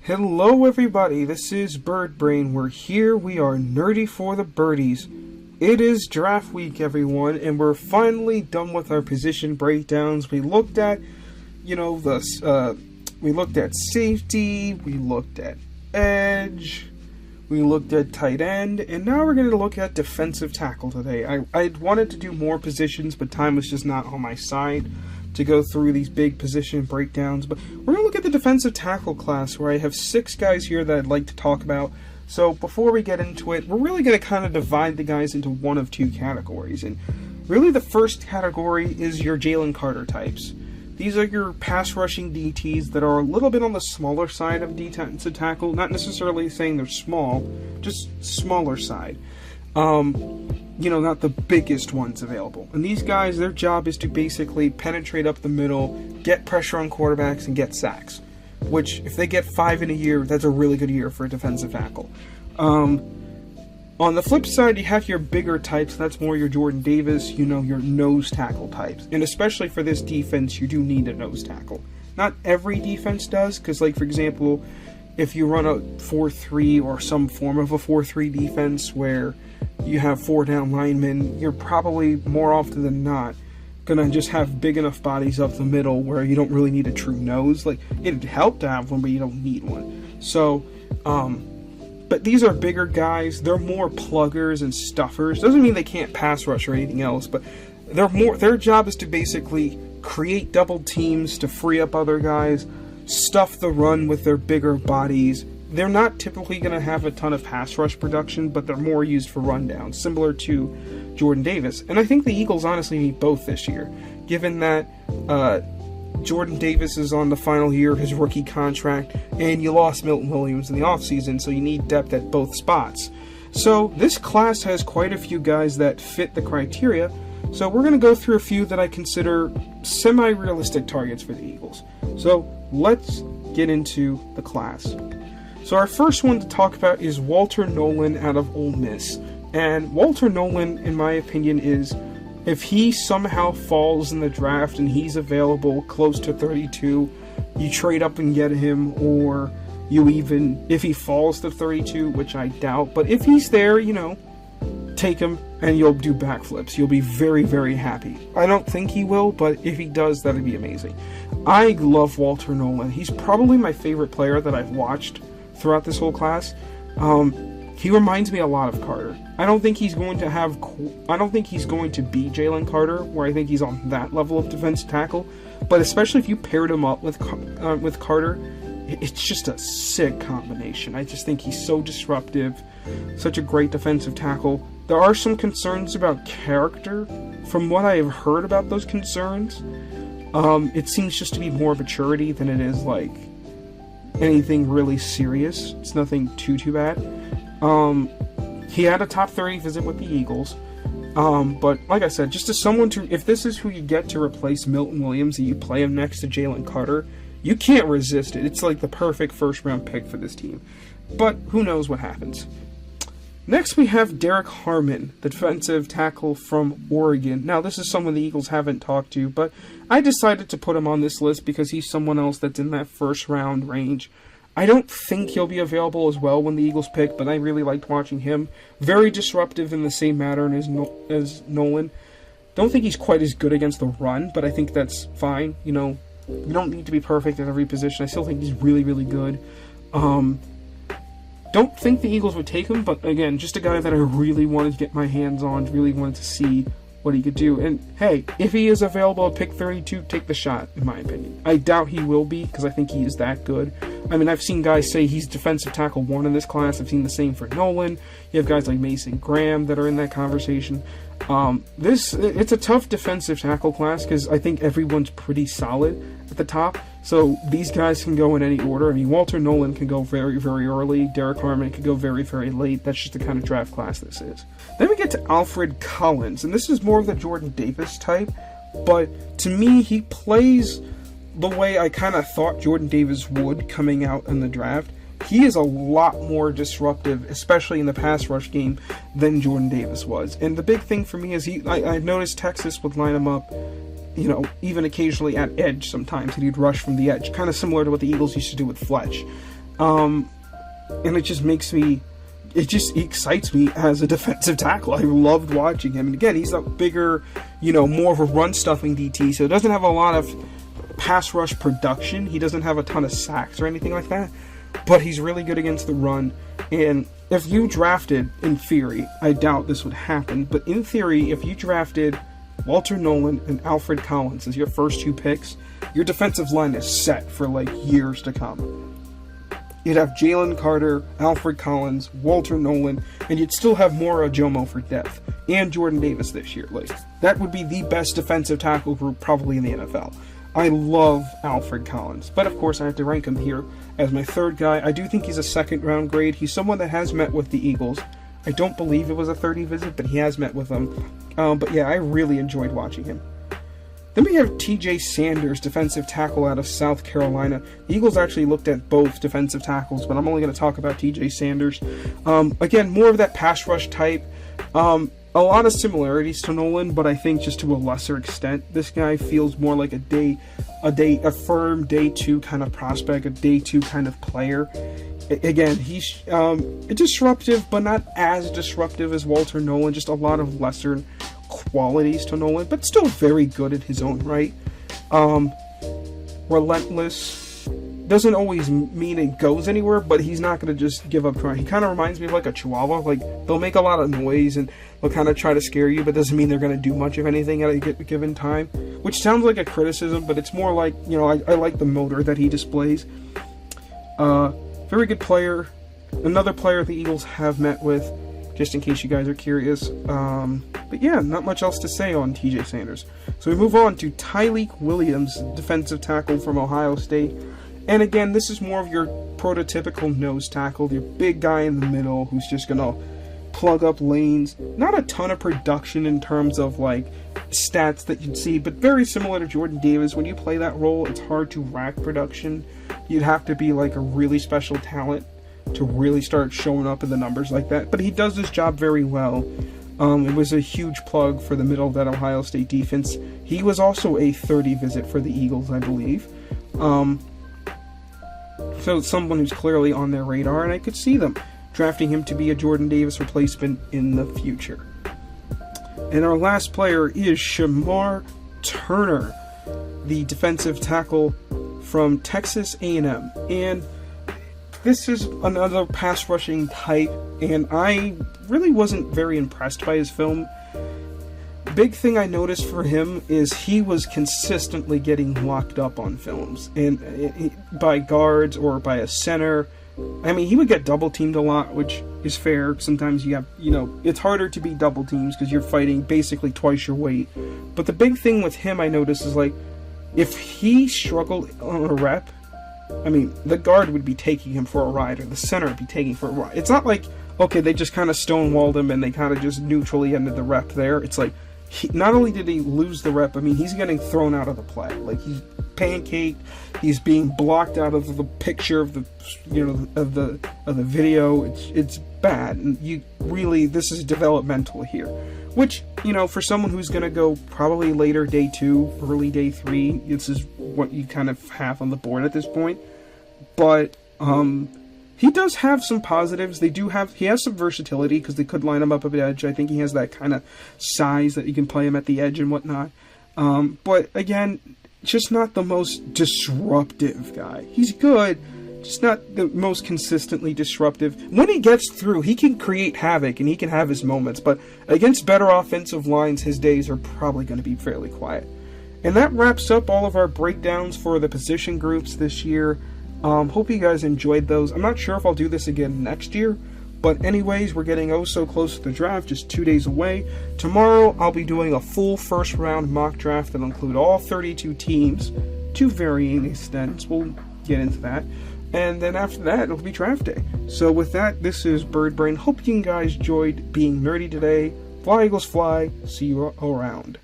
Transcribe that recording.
Hello everybody, this is Bird Brain. We're here, we are nerdy for the birdies. It is draft week, everyone, and we're finally done with our position breakdowns. We looked at, we looked at safety, we looked at edge, we looked at tight end, and now we're going to look at defensive tackle today. I wanted to do more positions, but time was just not on my side to go through these big position breakdowns, but we're going to look at the defensive tackle class, where I have 6 guys here that I'd like to talk about. So before we get into it, we're really going to kind of divide the guys into one of 2 categories, and really the first category is your Jalen Carter types. These are your pass rushing DTs that are a little bit on the smaller side of defensive tackle, not necessarily saying they're small, just smaller side. Not the biggest ones available. And these guys, their job is to basically penetrate up the middle, get pressure on quarterbacks, and get sacks. Which, if they get 5 in a year, that's a really good year for a defensive tackle. On the flip side, you have your bigger types. That's more your Jordan Davis, your nose tackle types. And especially for this defense, you do need a nose tackle. Not every defense does, because, for example, if you run a 4-3 or some form of a 4-3 defense where you have 4 down linemen, you're probably more often than not gonna just have big enough bodies up the middle where you don't really need a true nose. It'd help to have one, but you don't need one. So, but these are bigger guys. They're more pluggers and stuffers. Doesn't mean they can't pass rush or anything else, but their job is to basically create double teams to free up other guys, stuff the run with their bigger bodies. They're not typically going to have a ton of pass rush production, but they're more used for rundowns, similar to Jordan Davis. And I think the Eagles honestly need both this year, given that Jordan Davis is on the final year of his rookie contract, and you lost Milton Williams in the offseason, so you need depth at both spots. So this class has quite a few guys that fit the criteria, so we're going to go through a few that I consider semi-realistic targets for the Eagles. So let's get into the class. So our first one to talk about is Walter Nolen out of Ole Miss. And Walter Nolen, in my opinion, is, if he somehow falls in the draft and he's available close to 32, you trade up and get him, or if he falls to 32, which I doubt, but if he's there, take him and you'll do backflips. You'll be very, very happy. I don't think he will, but if he does, that'd be amazing. I love Walter Nolen. He's probably my favorite player that I've watched throughout this whole class. He reminds me a lot of Carter. I don't think he's going to be Jalen Carter, where I think he's on that level of defensive tackle. But especially if you paired him up with Carter, it's just a sick combination. I just think he's so disruptive, such a great defensive tackle. There are some concerns about character. From what I have heard about those concerns, it seems just to be more maturity than it is anything really serious. It's nothing too bad. He had a top 30 visit with the Eagles. But like I said, just as someone if this is who you get to replace Milton Williams and you play him next to Jalen Carter, you can't resist it. It's the perfect first round pick for this team. But who knows what happens. Next we have Derek Harmon, the defensive tackle from Oregon. Now this is someone the Eagles haven't talked to, but I decided to put him on this list because he's someone else that's in that first round range. I don't think he'll be available as well when the Eagles pick, but I really liked watching him. Very disruptive in the same pattern as Nolen. Don't think he's quite as good against the run, but I think that's fine. You don't need to be perfect at every position. I still think he's really, really good. Don't think the Eagles would take him, but again, just a guy that I really wanted to get my hands on, really wanted to see what he could do. And hey, if he is available at pick 32, take the shot, in my opinion. I doubt he will be, because I think he is that good. I mean, I've seen guys say he's defensive tackle 1 in this class. I've seen the same for Nolen. You have guys like Mason Graham that are in that conversation. It's a tough defensive tackle class, because I think everyone's pretty solid at the top. So these guys can go in any order. I mean, Walter Nolen can go very, very early. Derek Harmon can go very, very late. That's just the kind of draft class this is. Then we get to Alfred Collins, and this is more of the Jordan Davis type, but to me, he plays the way I kind of thought Jordan Davis would coming out in the draft. He is a lot more disruptive, especially in the pass rush game, than Jordan Davis was. And the big thing for me is I've noticed Texas would line him up, even occasionally at edge sometimes, and he'd rush from the edge, kind of similar to what the Eagles used to do with Fletch. And it just excites me as a defensive tackle. I loved watching him. And again, he's a bigger, more of a run-stuffing DT, so it doesn't have a lot of pass rush production. He doesn't have a ton of sacks or anything like that, but he's really good against the run. And if you drafted, in theory, I doubt this would happen, but in theory, if you drafted Walter Nolan and Alfred Collins as your first 2 picks, your defensive line is set for years to come. You'd have Jalen Carter, Alfred Collins, Walter Nolan, and you'd still have Mora Jomo for depth, and Jordan Davis this year. That would be the best defensive tackle group probably in the NFL. I love Alfred Collins, but of course I have to rank him here as my 3rd guy. I do think he's a 2nd round grade. He's someone that has met with the Eagles. I don't believe it was a 30 visit, but he has met with them. But yeah, I really enjoyed watching him. Then we have TJ Sanders, defensive tackle out of South Carolina. The Eagles actually looked at both defensive tackles, but I'm only going to talk about TJ Sanders. Again, more of that pass rush type. A lot of similarities to Nolan, but I think just to a lesser extent. This guy feels more like a firm day 2 kind of prospect, a day 2 kind of player. Again, he's disruptive, but not as disruptive as Walter Nolan. Just a lot of lesser qualities to Nolan, but still very good in his own right. Relentless. Doesn't always mean it goes anywhere, but he's not going to just give up trying. He kind of reminds me of a Chihuahua. They'll make a lot of noise and they'll kind of try to scare you, but doesn't mean they're going to do much of anything at a given time. Which sounds like a criticism, but it's more like, I like the motor that he displays. Very good player. Another player the Eagles have met with, just in case you guys are curious. But yeah, not much else to say on TJ Sanders. So we move on to Tyleik Williams, defensive tackle from Ohio State. And again, this is more of your prototypical nose tackle, your big guy in the middle who's just going to plug up lanes. Not a ton of production in terms of stats that you'd see, but very similar to Jordan Davis. When you play that role, it's hard to rack production. You'd have to be a really special talent to really start showing up in the numbers like that. But he does this job very well. It was a huge plug for the middle of that Ohio State defense. He was also a 30 visit for the Eagles, I believe. So it's someone who's clearly on their radar, and I could see them drafting him to be a Jordan Davis replacement in the future. And our last player is Shamar Turner, the defensive tackle from Texas A&M. And this is another pass rushing type, and I really wasn't very impressed by his film. Big thing I noticed for him is he was consistently getting locked up on films, and by guards or by a center. I mean, he would get double teamed a lot, which is fair. Sometimes you have, it's harder to be double teams because you're fighting basically twice your weight. But the big thing with him I noticed is if he struggled on a rep, I mean, the guard would be taking him for a ride, or the center would be taking for a ride. It's not okay, they just kind of stonewalled him and they kind of just neutrally ended the rep there. It's not only did he lose the rep, I mean, he's getting thrown out of the play. He's pancaked, he's being blocked out of the picture of the, of the video. It's bad, and this is developmental here. Which, for someone who's going to go probably later day 2, early day 3, this is what you kind of have on the board at this point. But, he does have some positives. He has some versatility because they could line him up at the edge. I think he has that kind of size that you can play him at the edge and whatnot. But again, just not the most disruptive guy. He's good, just not the most consistently disruptive. When he gets through, he can create havoc and he can have his moments. But against better offensive lines, his days are probably going to be fairly quiet. And that wraps up all of our breakdowns for the position groups this year. Hope you guys enjoyed those. I'm not sure if I'll do this again next year, but anyways, we're getting so close to the draft, just 2 days away. Tomorrow, I'll be doing a full first round mock draft that'll include all 32 teams to varying extents. We'll get into that. And then after that, it'll be draft day. So with that, this is Bird Brain. Hope you guys enjoyed being nerdy today. Fly, Eagles, fly. See you around.